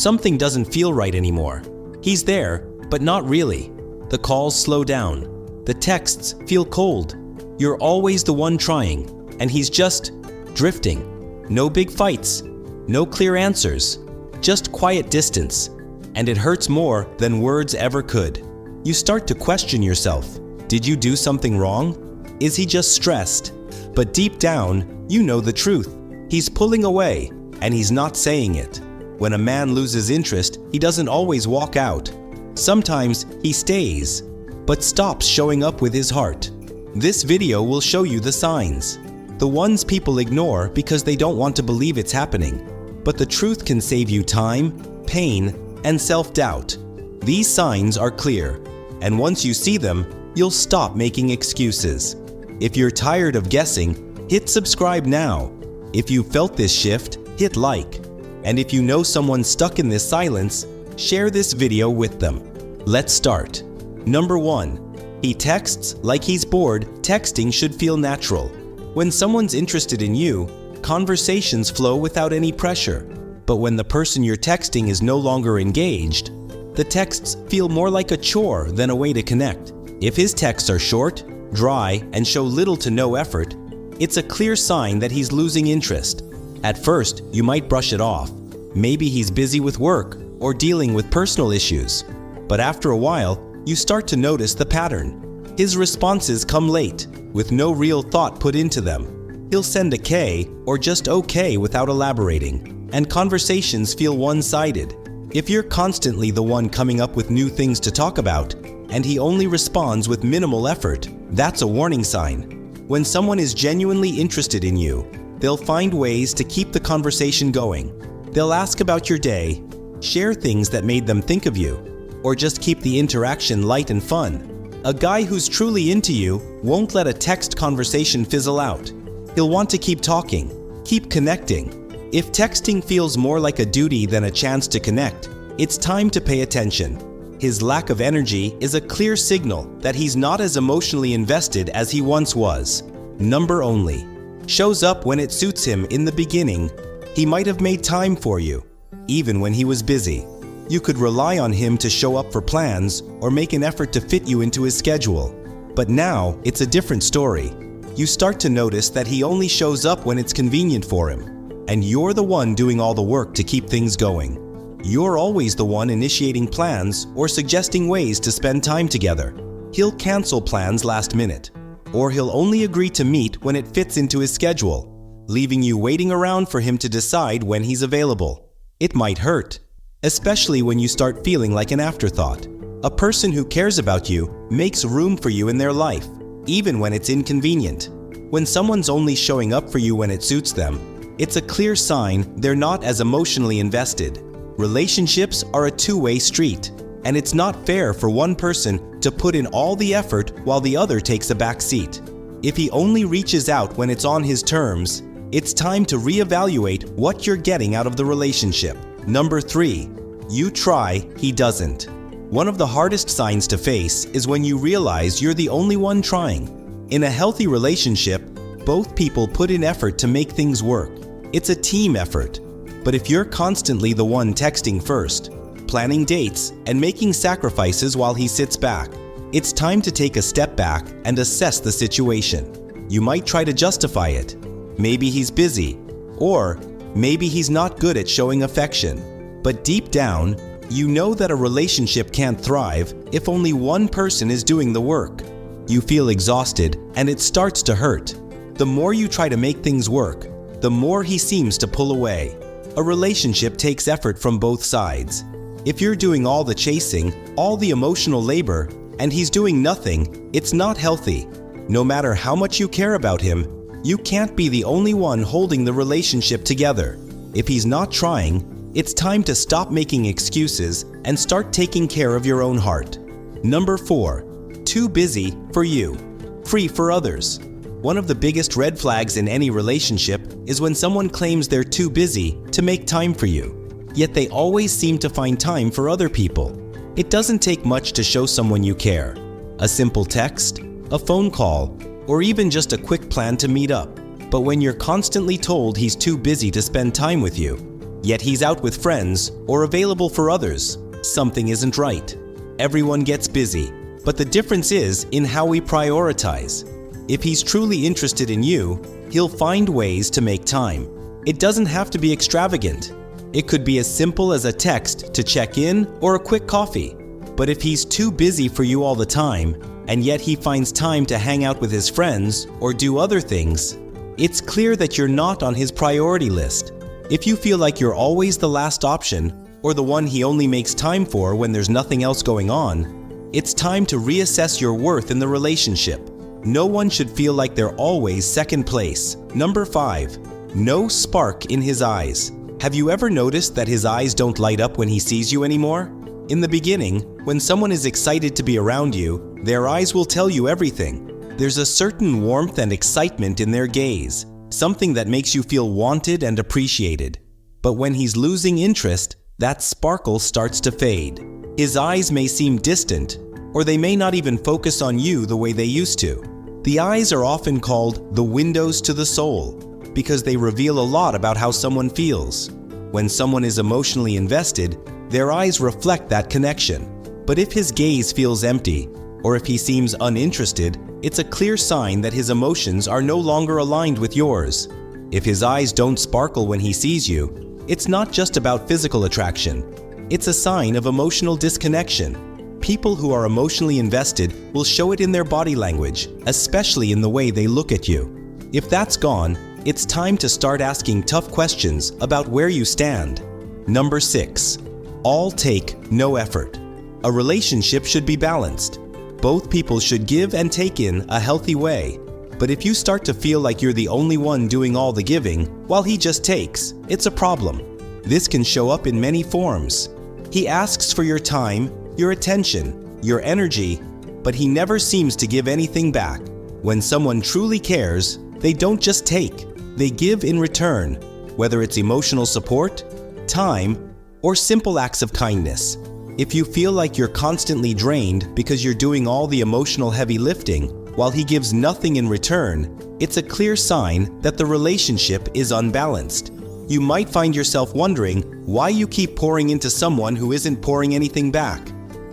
Something doesn't feel right anymore. He's there, but not really. The calls slow down. The texts feel cold. You're always the one trying, and he's just drifting. No big fights, no clear answers, just quiet distance. And it hurts more than words ever could. You start to question yourself. Did you do something wrong? Is he just stressed? But deep down, you know the truth. He's pulling away, and he's not saying it. When a man loses interest, he doesn't always walk out. Sometimes he stays, but stops showing up with his heart. This video will show you the signs. The ones people ignore because they don't want to believe it's happening. But the truth can save you time, pain, and self-doubt. These signs are clear, and once you see them, you'll stop making excuses. If you're tired of guessing, hit subscribe now. If you felt this shift, hit like. And if you know someone stuck in this silence, share this video with them. Let's start. Number 1. He texts like he's bored. Texting should feel natural. When someone's interested in you, conversations flow without any pressure. But when the person you're texting is no longer engaged, the texts feel more like a chore than a way to connect. If his texts are short, dry, and show little to no effort, it's a clear sign that he's losing interest. At first, you might brush it off. Maybe he's busy with work or dealing with personal issues. But after a while, you start to notice the pattern. His responses come late, with no real thought put into them. He'll send a K or just okay without elaborating, and conversations feel one-sided. If you're constantly the one coming up with new things to talk about, and he only responds with minimal effort, that's a warning sign. When someone is genuinely interested in you, they'll find ways to keep the conversation going. They'll ask about your day, share things that made them think of you, or just keep the interaction light and fun. A guy who's truly into you won't let a text conversation fizzle out. He'll want to keep talking, keep connecting. If texting feels more like a duty than a chance to connect, it's time to pay attention. His lack of energy is a clear signal that he's not as emotionally invested as he once was. Number only. Shows up when it suits him in the beginning. He might have made time for you, even when he was busy. You could rely on him to show up for plans or make an effort to fit you into his schedule. But now, it's a different story. You start to notice that he only shows up when it's convenient for him, and you're the one doing all the work to keep things going. You're always the one initiating plans or suggesting ways to spend time together. He'll cancel plans last minute, or he'll only agree to meet when it fits into his schedule, leaving you waiting around for him to decide when he's available. It might hurt, especially when you start feeling like an afterthought. A person who cares about you makes room for you in their life, even when it's inconvenient. When someone's only showing up for you when it suits them, it's a clear sign they're not as emotionally invested. Relationships are a two-way street, and it's not fair for one person to put in all the effort while the other takes a back seat. If he only reaches out when it's on his terms, it's time to reevaluate what you're getting out of the relationship. Number 3. You try, he doesn't. One of the hardest signs to face is when you realize you're the only one trying. In a healthy relationship, both people put in effort to make things work. It's a team effort. But if you're constantly the one texting first, planning dates, and making sacrifices while he sits back, it's time to take a step back and assess the situation. You might try to justify it. Maybe he's busy, or maybe he's not good at showing affection. But deep down, you know that a relationship can't thrive if only one person is doing the work. You feel exhausted, and it starts to hurt. The more you try to make things work, the more he seems to pull away. A relationship takes effort from both sides. If you're doing all the chasing, all the emotional labor, and he's doing nothing, it's not healthy. No matter how much you care about him, you can't be the only one holding the relationship together. If he's not trying, it's time to stop making excuses and start taking care of your own heart. Number 4. Too busy for you, free for others. One of the biggest red flags in any relationship is when someone claims they're too busy to make time for you, yet they always seem to find time for other people. It doesn't take much to show someone you care. A simple text, a phone call, or even just a quick plan to meet up. But when you're constantly told he's too busy to spend time with you, yet he's out with friends or available for others. Something isn't right. Everyone gets busy, but the difference is in how we prioritize. If he's truly interested in you, he'll find ways to make time. It doesn't have to be extravagant. It could be as simple as a text to check in or a quick coffee. But if he's too busy for you all the time, and yet he finds time to hang out with his friends or do other things, it's clear that you're not on his priority list. If you feel like you're always the last option, or the one he only makes time for when there's nothing else going on, it's time to reassess your worth in the relationship. No one should feel like they're always second place. Number 5, no spark in his eyes. Have you ever noticed that his eyes don't light up when he sees you anymore? In the beginning, when someone is excited to be around you, their eyes will tell you everything. There's a certain warmth and excitement in their gaze, something that makes you feel wanted and appreciated. But when he's losing interest, that sparkle starts to fade. His eyes may seem distant, or they may not even focus on you the way they used to. The eyes are often called the windows to the soul, because they reveal a lot about how someone feels. When someone is emotionally invested, their eyes reflect that connection. But if his gaze feels empty, or if he seems uninterested, it's a clear sign that his emotions are no longer aligned with yours. If his eyes don't sparkle when he sees you, it's not just about physical attraction. It's a sign of emotional disconnection. People who are emotionally invested will show it in their body language, especially in the way they look at you. If that's gone, it's time to start asking tough questions about where you stand. Number 6, all take, no effort. A relationship should be balanced. Both people should give and take in a healthy way. But if you start to feel like you're the only one doing all the giving, while he just takes, it's a problem. This can show up in many forms. He asks for your time, your attention, your energy, but he never seems to give anything back. When someone truly cares, they don't just take, they give in return, whether it's emotional support, time, or simple acts of kindness. If you feel like you're constantly drained because you're doing all the emotional heavy lifting, while he gives nothing in return, it's a clear sign that the relationship is unbalanced. You might find yourself wondering why you keep pouring into someone who isn't pouring anything back.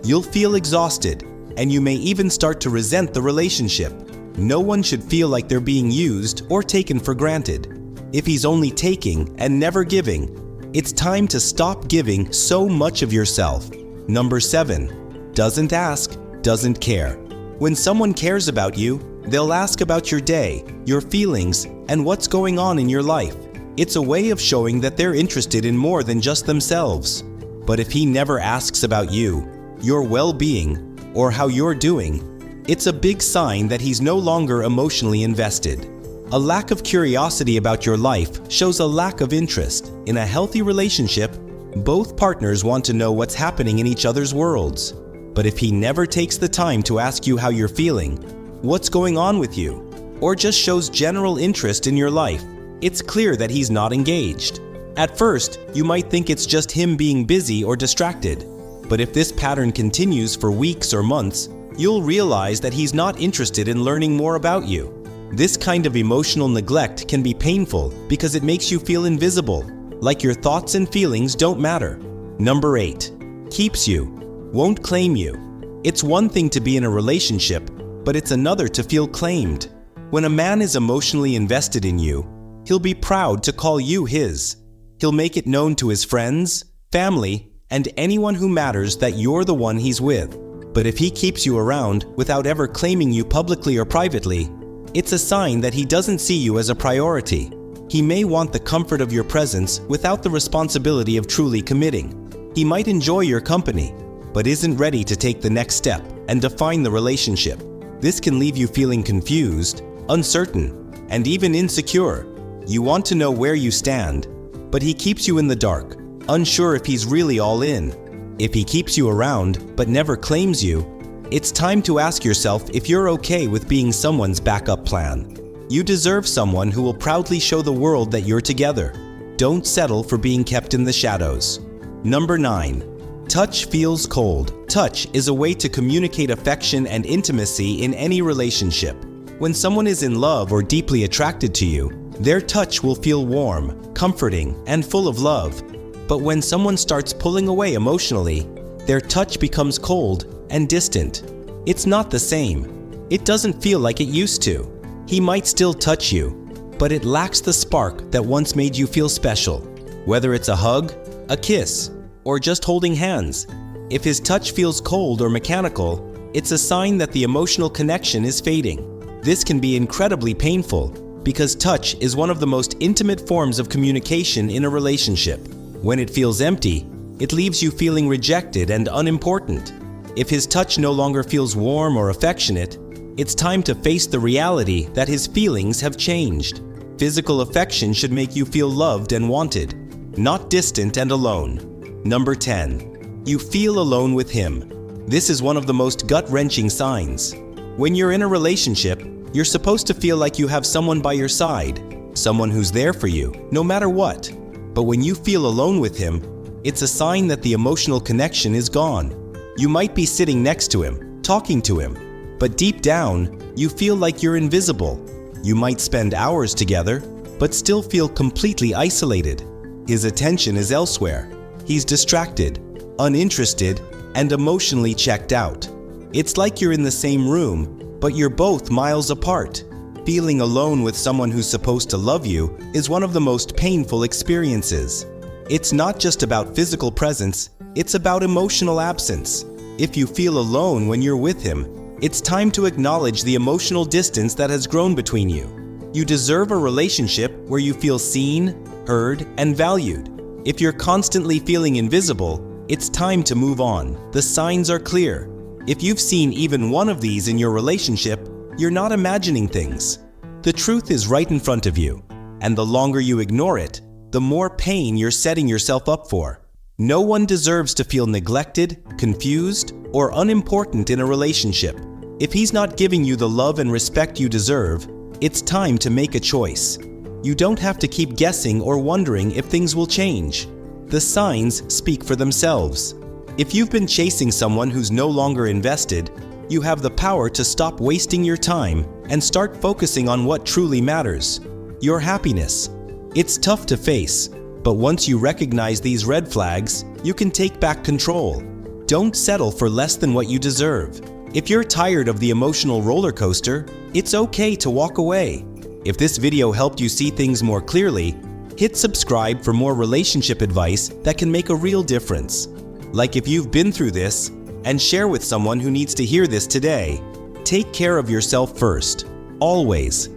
You'll feel exhausted, and you may even start to resent the relationship. No one should feel like they're being used or taken for granted. If he's only taking and never giving, it's time to stop giving so much of yourself. Number 7, doesn't ask, doesn't care. When someone cares about you, they'll ask about your day, your feelings, and what's going on in your life. It's a way of showing that they're interested in more than just themselves. But if he never asks about you, your well-being, or how you're doing, it's a big sign that he's no longer emotionally invested. A lack of curiosity about your life shows a lack of interest. In a healthy relationship, both partners want to know what's happening in each other's worlds. But if he never takes the time to ask you how you're feeling, what's going on with you, or just shows general interest in your life, it's clear that he's not engaged. At first, you might think it's just him being busy or distracted. But if this pattern continues for weeks or months, you'll realize that he's not interested in learning more about you. This kind of emotional neglect can be painful because it makes you feel invisible, like your thoughts and feelings don't matter. Number 8, keeps you, won't claim you. It's one thing to be in a relationship, but it's another to feel claimed. When a man is emotionally invested in you, he'll be proud to call you his. He'll make it known to his friends, family, and anyone who matters that you're the one he's with. But if he keeps you around without ever claiming you publicly or privately, it's a sign that he doesn't see you as a priority. He may want the comfort of your presence without the responsibility of truly committing. He might enjoy your company, but isn't ready to take the next step and define the relationship. This can leave you feeling confused, uncertain, and even insecure. You want to know where you stand, but he keeps you in the dark, unsure if he's really all in. If he keeps you around but never claims you, it's time to ask yourself if you're okay with being someone's backup plan. You deserve someone who will proudly show the world that you're together. Don't settle for being kept in the shadows. Number 9, touch feels cold. Touch is a way to communicate affection and intimacy in any relationship. When someone is in love or deeply attracted to you, their touch will feel warm, comforting, and full of love. But when someone starts pulling away emotionally, their touch becomes cold and distant. It's not the same. It doesn't feel like it used to. He might still touch you, but it lacks the spark that once made you feel special. Whether it's a hug, a kiss, or just holding hands, if his touch feels cold or mechanical, it's a sign that the emotional connection is fading. This can be incredibly painful because touch is one of the most intimate forms of communication in a relationship. When it feels empty, it leaves you feeling rejected and unimportant. If his touch no longer feels warm or affectionate, it's time to face the reality that his feelings have changed. Physical affection should make you feel loved and wanted, not distant and alone. Number 10. You feel alone with him. This is one of the most gut-wrenching signs. When you're in a relationship, you're supposed to feel like you have someone by your side, someone who's there for you, no matter what. But when you feel alone with him, it's a sign that the emotional connection is gone. You might be sitting next to him, talking to him, but deep down, you feel like you're invisible. You might spend hours together, but still feel completely isolated. His attention is elsewhere. He's distracted, uninterested, and emotionally checked out. It's like you're in the same room, but you're both miles apart. Feeling alone with someone who's supposed to love you is one of the most painful experiences. It's not just about physical presence, it's about emotional absence. If you feel alone when you're with him, it's time to acknowledge the emotional distance that has grown between you. You deserve a relationship where you feel seen, heard, and valued. If you're constantly feeling invisible, it's time to move on. The signs are clear. If you've seen even one of these in your relationship, you're not imagining things. The truth is right in front of you, and the longer you ignore it, the more pain you're setting yourself up for. No one deserves to feel neglected, confused, or unimportant in a relationship. If he's not giving you the love and respect you deserve, it's time to make a choice. You don't have to keep guessing or wondering if things will change. The signs speak for themselves. If you've been chasing someone who's no longer invested, you have the power to stop wasting your time and start focusing on what truly matters: your happiness. It's tough to face, but once you recognize these red flags, you can take back control. Don't settle for less than what you deserve. If you're tired of the emotional roller coaster, it's okay to walk away. If this video helped you see things more clearly, hit subscribe for more relationship advice that can make a real difference. Like if you've been through this, and share with someone who needs to hear this today. Take care of yourself first, always.